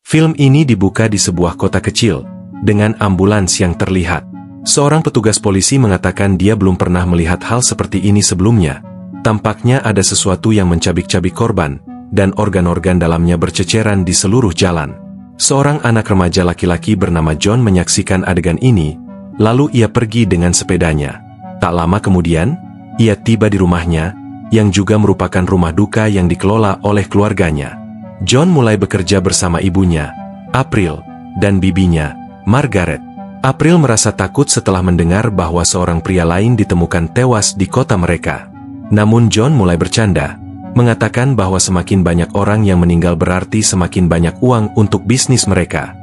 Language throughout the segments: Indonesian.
Film ini dibuka di sebuah kota kecil, dengan ambulans yang terlihat. Seorang petugas polisi mengatakan dia belum pernah melihat hal seperti ini sebelumnya. Tampaknya ada sesuatu yang mencabik-cabik korban, dan organ-organ dalamnya berceceran di seluruh jalan. Seorang anak remaja laki-laki bernama John menyaksikan adegan ini, lalu ia pergi dengan sepedanya. Tak lama kemudian, ia tiba di rumahnya, yang juga merupakan rumah duka yang dikelola oleh keluarganya. John mulai bekerja bersama ibunya, April, dan bibinya, Margaret. April merasa takut setelah mendengar bahwa seorang pria lain ditemukan tewas di kota mereka. Namun John mulai bercanda, mengatakan bahwa semakin banyak orang yang meninggal berarti semakin banyak uang untuk bisnis mereka.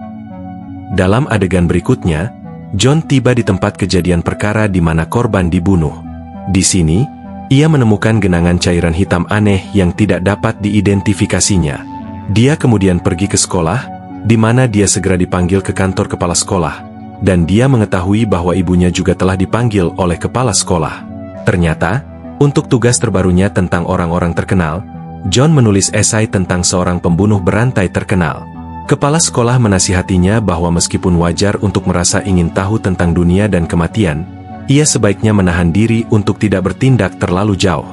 Dalam adegan berikutnya, John tiba di tempat kejadian perkara di mana korban dibunuh. Di sini, ia menemukan genangan cairan hitam aneh yang tidak dapat diidentifikasinya. Dia kemudian pergi ke sekolah, di mana dia segera dipanggil ke kantor kepala sekolah, dan dia mengetahui bahwa ibunya juga telah dipanggil oleh kepala sekolah. Ternyata, untuk tugas terbarunya tentang orang-orang terkenal, John menulis esai tentang seorang pembunuh berantai terkenal. Kepala sekolah menasihatinya bahwa meskipun wajar untuk merasa ingin tahu tentang dunia dan kematian, ia sebaiknya menahan diri untuk tidak bertindak terlalu jauh.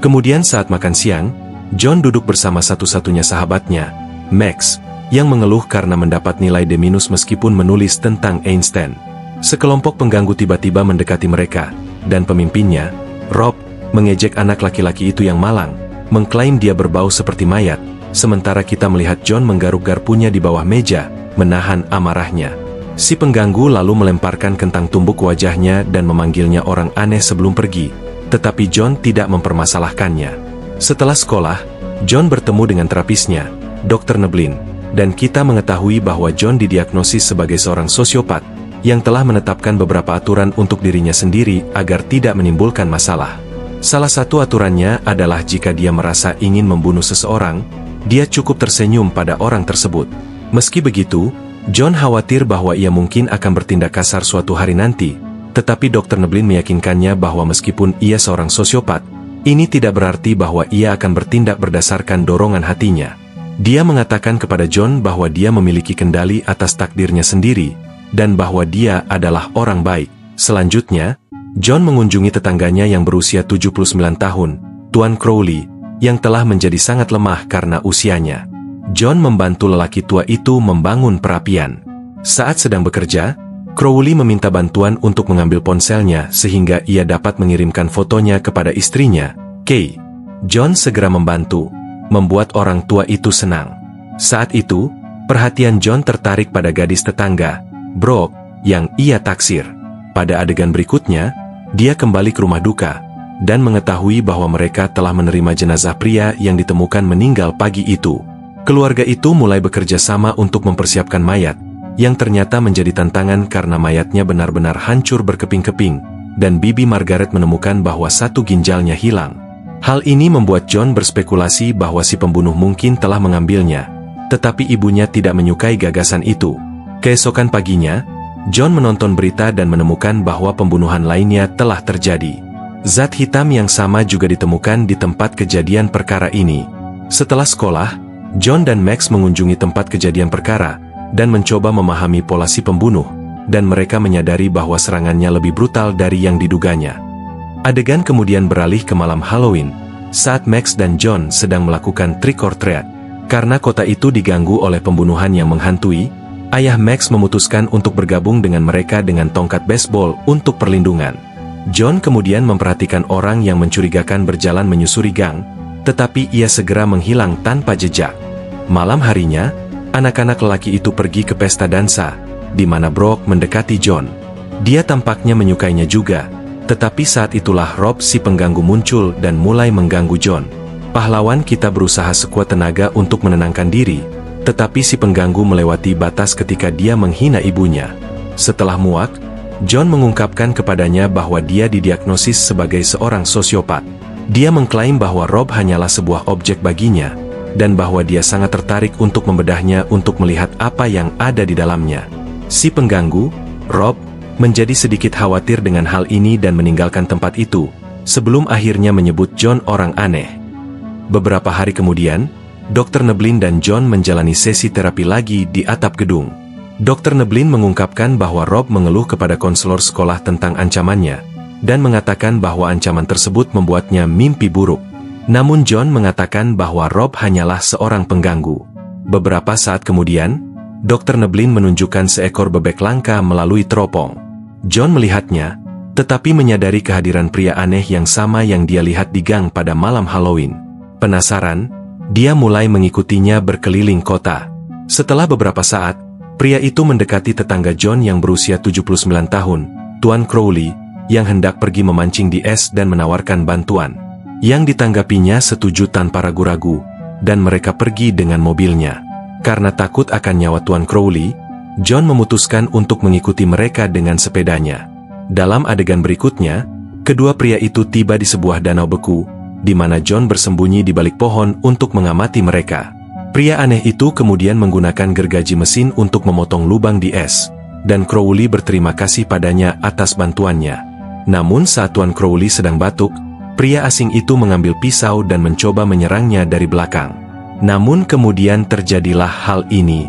Kemudian saat makan siang, John duduk bersama satu-satunya sahabatnya, Max, yang mengeluh karena mendapat nilai D- meskipun menulis tentang Einstein. Sekelompok pengganggu tiba-tiba mendekati mereka, dan pemimpinnya, Rob, mengejek anak laki-laki itu yang malang, mengklaim dia berbau seperti mayat, sementara kita melihat John menggaruk garpunya di bawah meja, menahan amarahnya. Si pengganggu lalu melemparkan kentang tumbuk ke wajahnya dan memanggilnya orang aneh sebelum pergi, tetapi John tidak mempermasalahkannya. Setelah sekolah, John bertemu dengan terapisnya, Dr. Neblin, dan kita mengetahui bahwa John didiagnosis sebagai seorang sosiopat, yang telah menetapkan beberapa aturan untuk dirinya sendiri agar tidak menimbulkan masalah. Salah satu aturannya adalah jika dia merasa ingin membunuh seseorang, dia cukup tersenyum pada orang tersebut. Meski begitu, John khawatir bahwa ia mungkin akan bertindak kasar suatu hari nanti, tetapi Dr. Neblin meyakinkannya bahwa meskipun ia seorang sosiopat, ini tidak berarti bahwa ia akan bertindak berdasarkan dorongan hatinya. Dia mengatakan kepada John bahwa dia memiliki kendali atas takdirnya sendiri, dan bahwa dia adalah orang baik. Selanjutnya, John mengunjungi tetangganya yang berusia 79 tahun, Tuan Crowley, yang telah menjadi sangat lemah karena usianya. John membantu lelaki tua itu membangun perapian. Saat sedang bekerja, Crowley meminta bantuan untuk mengambil ponselnya sehingga ia dapat mengirimkan fotonya kepada istrinya, Kay. John segera membantu, membuat orang tua itu senang. Saat itu, perhatian John tertarik pada gadis tetangga, Brooke, yang ia taksir. Pada adegan berikutnya, dia kembali ke rumah duka, dan mengetahui bahwa mereka telah menerima jenazah pria yang ditemukan meninggal pagi itu. Keluarga itu mulai bekerja sama untuk mempersiapkan mayat, yang ternyata menjadi tantangan karena mayatnya benar-benar hancur berkeping-keping, dan bibi Margaret menemukan bahwa satu ginjalnya hilang. Hal ini membuat John berspekulasi bahwa si pembunuh mungkin telah mengambilnya, tetapi ibunya tidak menyukai gagasan itu. Keesokan paginya, John menonton berita dan menemukan bahwa pembunuhan lainnya telah terjadi. Zat hitam yang sama juga ditemukan di tempat kejadian perkara ini. Setelah sekolah, John dan Max mengunjungi tempat kejadian perkara, dan mencoba memahami pola si pembunuh, dan mereka menyadari bahwa serangannya lebih brutal dari yang diduganya. Adegan kemudian beralih ke malam Halloween, saat Max dan John sedang melakukan trick or treat. Karena kota itu diganggu oleh pembunuhan yang menghantui, ayah Max memutuskan untuk bergabung dengan mereka dengan tongkat baseball untuk perlindungan. John kemudian memperhatikan orang yang mencurigakan berjalan menyusuri gang, tetapi ia segera menghilang tanpa jejak. Malam harinya, anak-anak lelaki itu pergi ke pesta dansa, di mana Brooke mendekati John. Dia tampaknya menyukainya juga, tetapi saat itulah Rob si pengganggu muncul dan mulai mengganggu John. Pahlawan kita berusaha sekuat tenaga untuk menenangkan diri, tetapi si pengganggu melewati batas ketika dia menghina ibunya. Setelah muak, John mengungkapkan kepadanya bahwa dia didiagnosis sebagai seorang sosiopat. Dia mengklaim bahwa Rob hanyalah sebuah objek baginya, dan bahwa dia sangat tertarik untuk membedahnya untuk melihat apa yang ada di dalamnya. Si pengganggu, Rob, menjadi sedikit khawatir dengan hal ini dan meninggalkan tempat itu, sebelum akhirnya menyebut John orang aneh. Beberapa hari kemudian, Dr. Neblin dan John menjalani sesi terapi lagi di atap gedung. Dr. Neblin mengungkapkan bahwa Rob mengeluh kepada konselor sekolah tentang ancamannya, dan mengatakan bahwa ancaman tersebut membuatnya mimpi buruk. Namun John mengatakan bahwa Rob hanyalah seorang pengganggu. Beberapa saat kemudian, Dr. Neblin menunjukkan seekor bebek langka melalui teropong. John melihatnya, tetapi menyadari kehadiran pria aneh yang sama yang dia lihat di gang pada malam Halloween. Penasaran, dia mulai mengikutinya berkeliling kota. Setelah beberapa saat, pria itu mendekati tetangga John yang berusia 79 tahun, Tuan Crowley, yang hendak pergi memancing di es dan menawarkan bantuan. Yang ditanggapinya setuju tanpa ragu-ragu, dan mereka pergi dengan mobilnya. Karena takut akan nyawa Tuan Crowley, John memutuskan untuk mengikuti mereka dengan sepedanya. Dalam adegan berikutnya, kedua pria itu tiba di sebuah danau beku, di mana John bersembunyi di balik pohon untuk mengamati mereka. Pria aneh itu kemudian menggunakan gergaji mesin untuk memotong lubang di es, dan Crowley berterima kasih padanya atas bantuannya. Namun saat Tuan Crowley sedang batuk, pria asing itu mengambil pisau dan mencoba menyerangnya dari belakang. Namun kemudian terjadilah hal ini.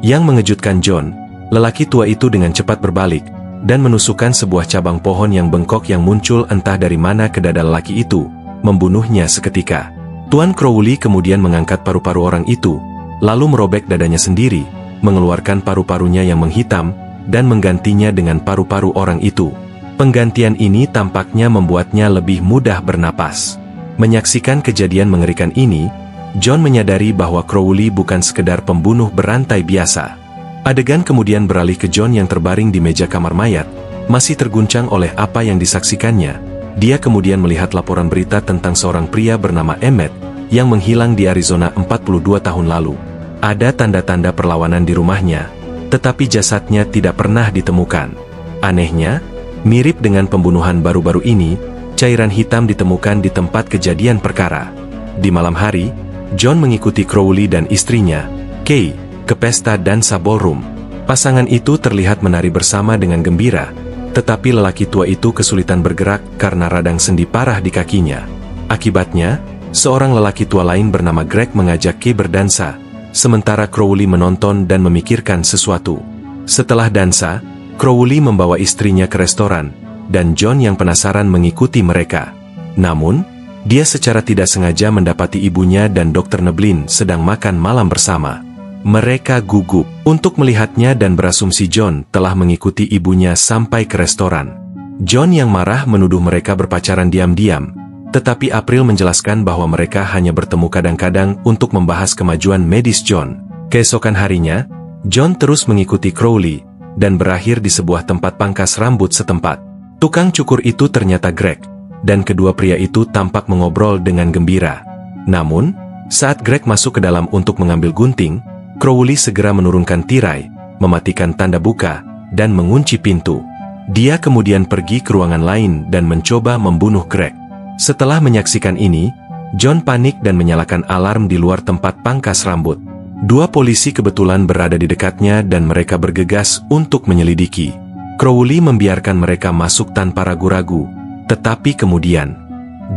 Yang mengejutkan John, lelaki tua itu dengan cepat berbalik, dan menusukkan sebuah cabang pohon yang bengkok yang muncul entah dari mana ke dada lelaki itu, membunuhnya seketika. Tuan Crowley kemudian mengangkat paru-paru orang itu, lalu merobek dadanya sendiri, mengeluarkan paru-parunya yang menghitam, dan menggantinya dengan paru-paru orang itu. Penggantian ini tampaknya membuatnya lebih mudah bernapas. Menyaksikan kejadian mengerikan ini, John menyadari bahwa Crowley bukan sekedar pembunuh berantai biasa. Adegan kemudian beralih ke John yang terbaring di meja kamar mayat, masih terguncang oleh apa yang disaksikannya. Dia kemudian melihat laporan berita tentang seorang pria bernama Emmett, yang menghilang di Arizona 42 tahun lalu. Ada tanda-tanda perlawanan di rumahnya, tetapi jasadnya tidak pernah ditemukan. Anehnya, mirip dengan pembunuhan baru-baru ini, cairan hitam ditemukan di tempat kejadian perkara. Di malam hari, John mengikuti Crowley dan istrinya, Kay, ke pesta dansa ballroom. Pasangan itu terlihat menari bersama dengan gembira, tetapi lelaki tua itu kesulitan bergerak karena radang sendi parah di kakinya. Akibatnya, seorang lelaki tua lain bernama Greg mengajak Kay berdansa, sementara Crowley menonton dan memikirkan sesuatu. Setelah dansa, Crowley membawa istrinya ke restoran, dan John yang penasaran mengikuti mereka. Namun, dia secara tidak sengaja mendapati ibunya dan Dr. Neblin sedang makan malam bersama. Mereka gugup untuk melihatnya dan berasumsi John telah mengikuti ibunya sampai ke restoran. John yang marah menuduh mereka berpacaran diam-diam, tetapi April menjelaskan bahwa mereka hanya bertemu kadang-kadang untuk membahas kemajuan medis John. Keesokan harinya, John terus mengikuti Crowley, dan berakhir di sebuah tempat pangkas rambut setempat. Tukang cukur itu ternyata Greg, dan kedua pria itu tampak mengobrol dengan gembira. Namun, saat Greg masuk ke dalam untuk mengambil gunting, Crowley segera menurunkan tirai, mematikan tanda buka, dan mengunci pintu. Dia kemudian pergi ke ruangan lain dan mencoba membunuh Greg. Setelah menyaksikan ini, John panik dan menyalakan alarm di luar tempat pangkas rambut. Dua polisi kebetulan berada di dekatnya dan mereka bergegas untuk menyelidiki. Crowley membiarkan mereka masuk tanpa ragu-ragu, tetapi kemudian,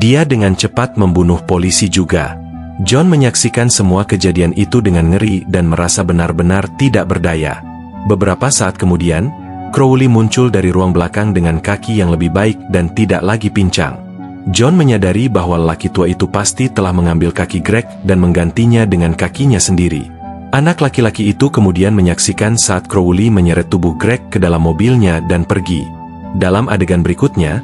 dia dengan cepat membunuh polisi juga. John menyaksikan semua kejadian itu dengan ngeri dan merasa benar-benar tidak berdaya. Beberapa saat kemudian, Crowley muncul dari ruang belakang dengan kaki yang lebih baik dan tidak lagi pincang. John menyadari bahwa lelaki tua itu pasti telah mengambil kaki Greg dan menggantinya dengan kakinya sendiri. Anak laki-laki itu kemudian menyaksikan saat Crowley menyeret tubuh Greg ke dalam mobilnya dan pergi. Dalam adegan berikutnya,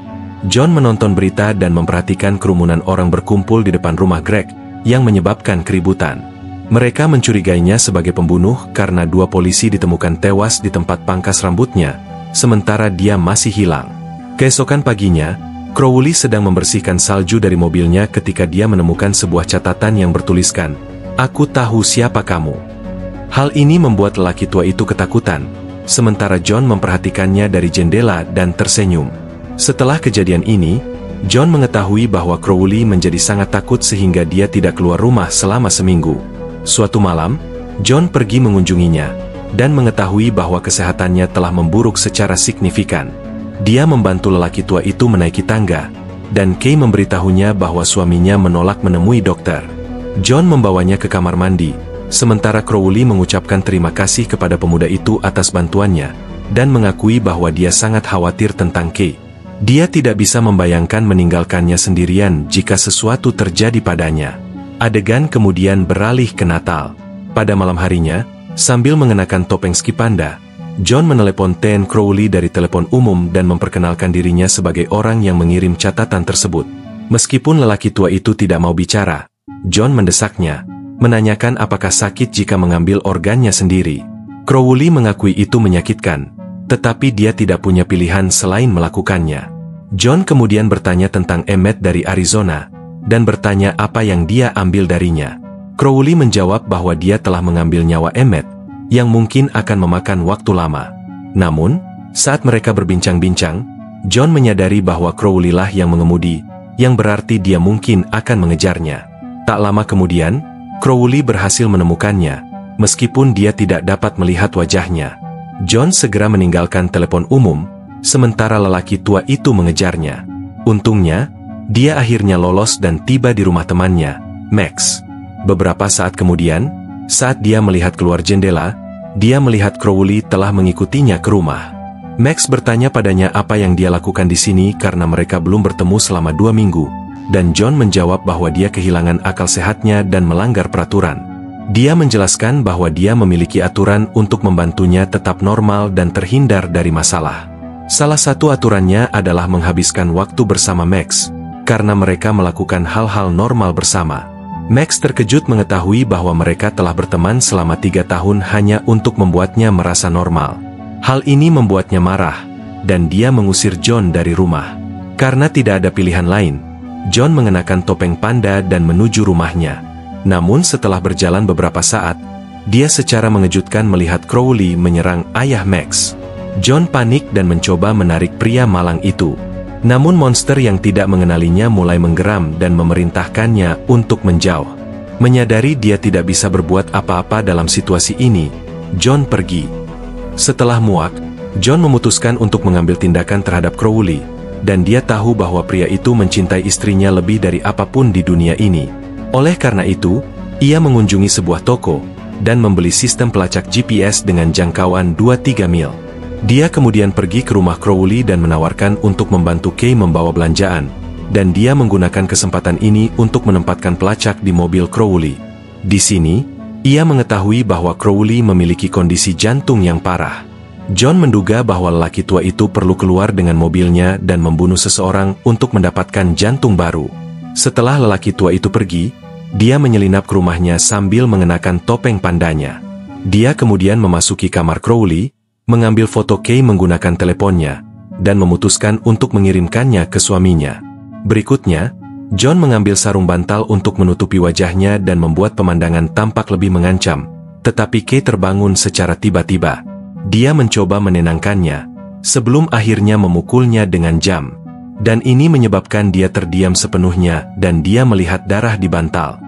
John menonton berita dan memperhatikan kerumunan orang berkumpul di depan rumah Greg, yang menyebabkan keributan. Mereka mencurigainya sebagai pembunuh karena dua polisi ditemukan tewas di tempat pangkas rambutnya, sementara dia masih hilang. Keesokan paginya, Crowley sedang membersihkan salju dari mobilnya ketika dia menemukan sebuah catatan yang bertuliskan, "Aku tahu siapa kamu." Hal ini membuat lelaki tua itu ketakutan, sementara John memperhatikannya dari jendela dan tersenyum. Setelah kejadian ini, John mengetahui bahwa Crowley menjadi sangat takut sehingga dia tidak keluar rumah selama seminggu. Suatu malam, John pergi mengunjunginya, dan mengetahui bahwa kesehatannya telah memburuk secara signifikan. Dia membantu lelaki tua itu menaiki tangga, dan Kay memberitahunya bahwa suaminya menolak menemui dokter. John membawanya ke kamar mandi, sementara Crowley mengucapkan terima kasih kepada pemuda itu atas bantuannya, dan mengakui bahwa dia sangat khawatir tentang Kay. Dia tidak bisa membayangkan meninggalkannya sendirian jika sesuatu terjadi padanya. Adegan kemudian beralih ke Natal. Pada malam harinya, sambil mengenakan topeng ski panda, John menelepon Ten Crowley dari telepon umum dan memperkenalkan dirinya sebagai orang yang mengirim catatan tersebut. Meskipun lelaki tua itu tidak mau bicara, John mendesaknya, menanyakan apakah sakit jika mengambil organnya sendiri. Crowley mengakui itu menyakitkan, tetapi dia tidak punya pilihan selain melakukannya. John kemudian bertanya tentang Emmett dari Arizona, dan bertanya apa yang dia ambil darinya. Crowley menjawab bahwa dia telah mengambil nyawa Emmett, yang mungkin akan memakan waktu lama. Namun, saat mereka berbincang-bincang, John menyadari bahwa Crowley lah yang mengemudi, yang berarti dia mungkin akan mengejarnya. Tak lama kemudian, Crowley berhasil menemukannya, meskipun dia tidak dapat melihat wajahnya. John segera meninggalkan telepon umum, sementara lelaki tua itu mengejarnya. Untungnya, dia akhirnya lolos dan tiba di rumah temannya, Max. Beberapa saat kemudian, saat dia melihat keluar jendela, dia melihat Crowley telah mengikutinya ke rumah. Max bertanya padanya apa yang dia lakukan di sini karena mereka belum bertemu selama 2 minggu, dan John menjawab bahwa dia kehilangan akal sehatnya dan melanggar peraturan. Dia menjelaskan bahwa dia memiliki aturan untuk membantunya tetap normal dan terhindar dari masalah. Salah satu aturannya adalah menghabiskan waktu bersama Max, karena mereka melakukan hal-hal normal bersama. Max terkejut mengetahui bahwa mereka telah berteman selama 3 tahun hanya untuk membuatnya merasa normal. Hal ini membuatnya marah, dan dia mengusir John dari rumah. Karena tidak ada pilihan lain, John mengenakan topeng panda dan menuju rumahnya. Namun setelah berjalan beberapa saat, dia secara mengejutkan melihat Crowley menyerang ayah Max. John panik dan mencoba menarik pria malang itu. Namun monster yang tidak mengenalinya mulai menggeram dan memerintahkannya untuk menjauh. Menyadari dia tidak bisa berbuat apa-apa dalam situasi ini, John pergi. Setelah muak, John memutuskan untuk mengambil tindakan terhadap Crowley, dan dia tahu bahwa pria itu mencintai istrinya lebih dari apapun di dunia ini. Oleh karena itu, ia mengunjungi sebuah toko, dan membeli sistem pelacak GPS dengan jangkauan 2-3 mil. Dia kemudian pergi ke rumah Crowley dan menawarkan untuk membantu Kay membawa belanjaan, dan dia menggunakan kesempatan ini untuk menempatkan pelacak di mobil Crowley. Di sini, ia mengetahui bahwa Crowley memiliki kondisi jantung yang parah. John menduga bahwa lelaki tua itu perlu keluar dengan mobilnya dan membunuh seseorang untuk mendapatkan jantung baru. Setelah lelaki tua itu pergi, dia menyelinap ke rumahnya sambil mengenakan topeng pandanya. Dia kemudian memasuki kamar Crowley, mengambil foto Kay menggunakan teleponnya, dan memutuskan untuk mengirimkannya ke suaminya. Berikutnya, John mengambil sarung bantal untuk menutupi wajahnya dan membuat pemandangan tampak lebih mengancam, tetapi Kay terbangun secara tiba-tiba. Dia mencoba menenangkannya, sebelum akhirnya memukulnya dengan jam. Dan ini menyebabkan dia terdiam sepenuhnya dan dia melihat darah di bantal.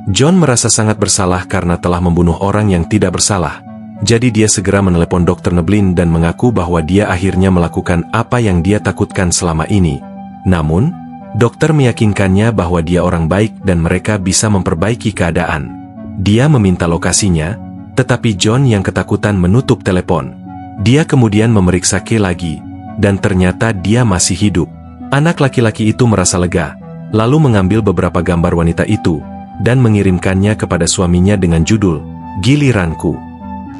John merasa sangat bersalah karena telah membunuh orang yang tidak bersalah. Jadi dia segera menelepon Dr. Neblin dan mengaku bahwa dia akhirnya melakukan apa yang dia takutkan selama ini. Namun, dokter meyakinkannya bahwa dia orang baik dan mereka bisa memperbaiki keadaan. Dia meminta lokasinya, tetapi John yang ketakutan menutup telepon. Dia kemudian memeriksa Kay lagi, dan ternyata dia masih hidup. Anak laki-laki itu merasa lega, lalu mengambil beberapa gambar wanita itu, dan mengirimkannya kepada suaminya dengan judul, "Giliranku."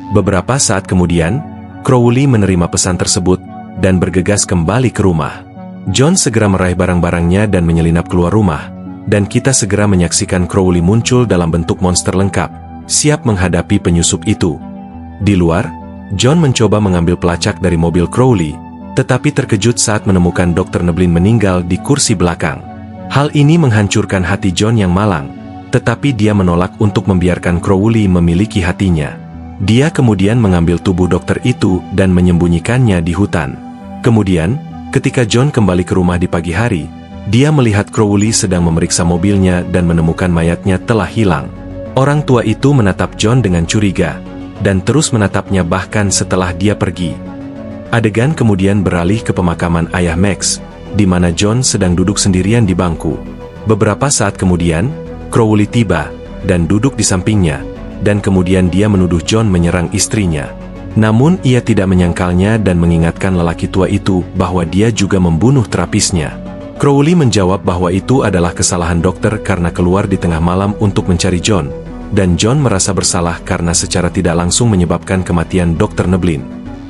Beberapa saat kemudian, Crowley menerima pesan tersebut, dan bergegas kembali ke rumah. John segera meraih barang-barangnya dan menyelinap keluar rumah, dan kita segera menyaksikan Crowley muncul dalam bentuk monster lengkap, siap menghadapi penyusup itu. Di luar, John mencoba mengambil pelacak dari mobil Crowley, tetapi terkejut saat menemukan Dr. Neblin meninggal di kursi belakang. Hal ini menghancurkan hati John yang malang, tetapi dia menolak untuk membiarkan Crowley memiliki hatinya. Dia kemudian mengambil tubuh dokter itu dan menyembunyikannya di hutan. Kemudian, ketika John kembali ke rumah di pagi hari, dia melihat Crowley sedang memeriksa mobilnya dan menemukan mayatnya telah hilang. Orang tua itu menatap John dengan curiga, dan terus menatapnya bahkan setelah dia pergi. Adegan kemudian beralih ke pemakaman ayah Max, di mana John sedang duduk sendirian di bangku. Beberapa saat kemudian, Crowley tiba dan duduk di sampingnya, dan kemudian dia menuduh John menyerang istrinya. Namun ia tidak menyangkalnya dan mengingatkan lelaki tua itu bahwa dia juga membunuh terapisnya. Crowley menjawab bahwa itu adalah kesalahan dokter karena keluar di tengah malam untuk mencari John, dan John merasa bersalah karena secara tidak langsung menyebabkan kematian Dr. Neblin.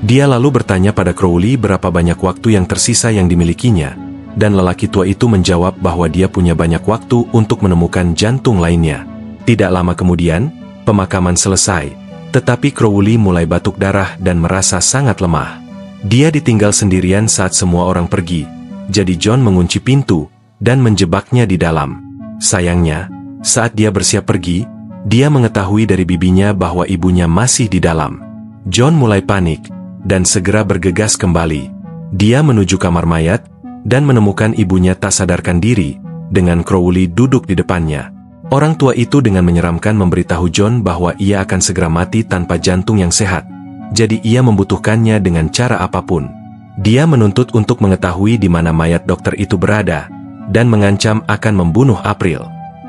Dia lalu bertanya pada Crowley berapa banyak waktu yang tersisa yang dimilikinya, dan lelaki tua itu menjawab bahwa dia punya banyak waktu untuk menemukan jantung lainnya. Tidak lama kemudian, pemakaman selesai, tetapi Crowley mulai batuk darah dan merasa sangat lemah. Dia ditinggal sendirian saat semua orang pergi, jadi John mengunci pintu dan menjebaknya di dalam. Sayangnya, saat dia bersiap pergi, dia mengetahui dari bibinya bahwa ibunya masih di dalam. John mulai panik dan segera bergegas kembali. Dia menuju kamar mayat dan menemukan ibunya tak sadarkan diri, dengan Crowley duduk di depannya. Orang tua itu dengan menyeramkan memberitahu John bahwa ia akan segera mati tanpa jantung yang sehat, jadi ia membutuhkannya dengan cara apapun. Dia menuntut untuk mengetahui di mana mayat dokter itu berada, dan mengancam akan membunuh April.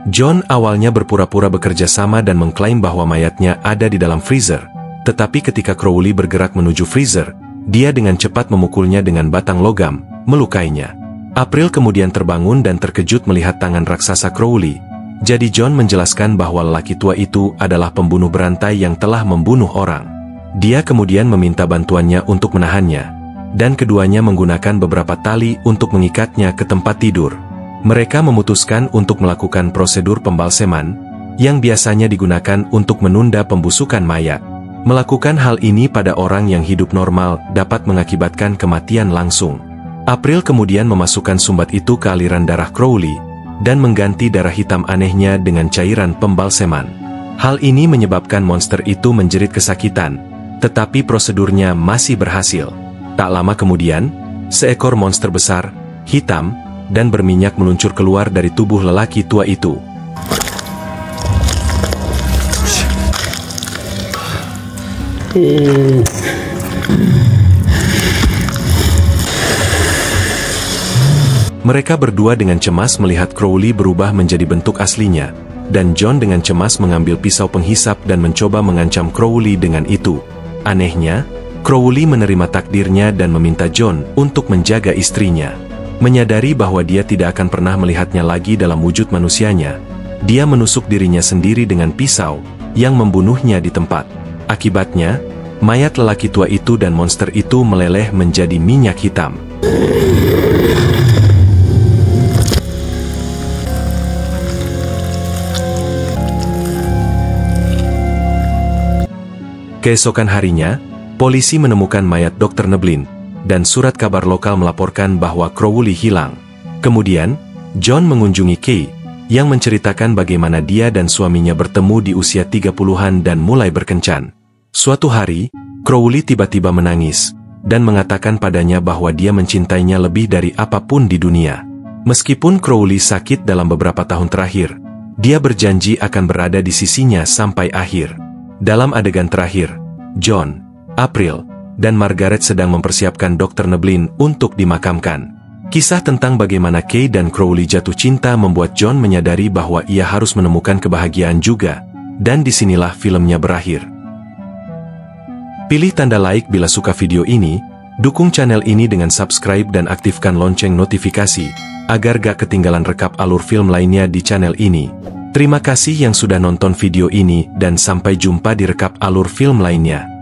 John awalnya berpura-pura bekerja sama dan mengklaim bahwa mayatnya ada di dalam freezer, tetapi ketika Crowley bergerak menuju freezer, dia dengan cepat memukulnya dengan batang logam, melukainya. April kemudian terbangun dan terkejut melihat tangan raksasa Crowley. Jadi John menjelaskan bahwa lelaki tua itu adalah pembunuh berantai yang telah membunuh orang. Dia kemudian meminta bantuannya untuk menahannya, dan keduanya menggunakan beberapa tali untuk mengikatnya ke tempat tidur. Mereka memutuskan untuk melakukan prosedur pembalseman, yang biasanya digunakan untuk menunda pembusukan mayat. Melakukan hal ini pada orang yang hidup normal dapat mengakibatkan kematian langsung. April kemudian memasukkan sumbat itu ke aliran darah Crowley, dan mengganti darah hitam anehnya dengan cairan pembalseman. Hal ini menyebabkan monster itu menjerit kesakitan, tetapi prosedurnya masih berhasil. Tak lama kemudian, seekor monster besar, hitam, dan berminyak meluncur keluar dari tubuh lelaki tua itu. Mereka berdua dengan cemas melihat Crowley berubah menjadi bentuk aslinya, dan John dengan cemas mengambil pisau penghisap dan mencoba mengancam Crowley dengan itu. Anehnya, Crowley menerima takdirnya dan meminta John untuk menjaga istrinya. Menyadari bahwa dia tidak akan pernah melihatnya lagi dalam wujud manusianya, dia menusuk dirinya sendiri dengan pisau, yang membunuhnya di tempat. Akibatnya, mayat lelaki tua itu dan monster itu meleleh menjadi minyak hitam. Keesokan harinya, polisi menemukan mayat Dr. Neblin, dan surat kabar lokal melaporkan bahwa Crowley hilang. Kemudian, John mengunjungi Kay, yang menceritakan bagaimana dia dan suaminya bertemu di usia 30-an dan mulai berkencan. Suatu hari, Crowley tiba-tiba menangis, dan mengatakan padanya bahwa dia mencintainya lebih dari apapun di dunia. Meskipun Crowley sakit dalam beberapa tahun terakhir, dia berjanji akan berada di sisinya sampai akhir. Dalam adegan terakhir, John, April, dan Margaret sedang mempersiapkan Dr. Neblin untuk dimakamkan. Kisah tentang bagaimana Kay dan Crowley jatuh cinta membuat John menyadari bahwa ia harus menemukan kebahagiaan juga, dan disinilah filmnya berakhir. Pilih tanda like bila suka video ini, dukung channel ini dengan subscribe dan aktifkan lonceng notifikasi, agar gak ketinggalan rekap alur film lainnya di channel ini. Terima kasih yang sudah nonton video ini dan sampai jumpa di rekap alur film lainnya.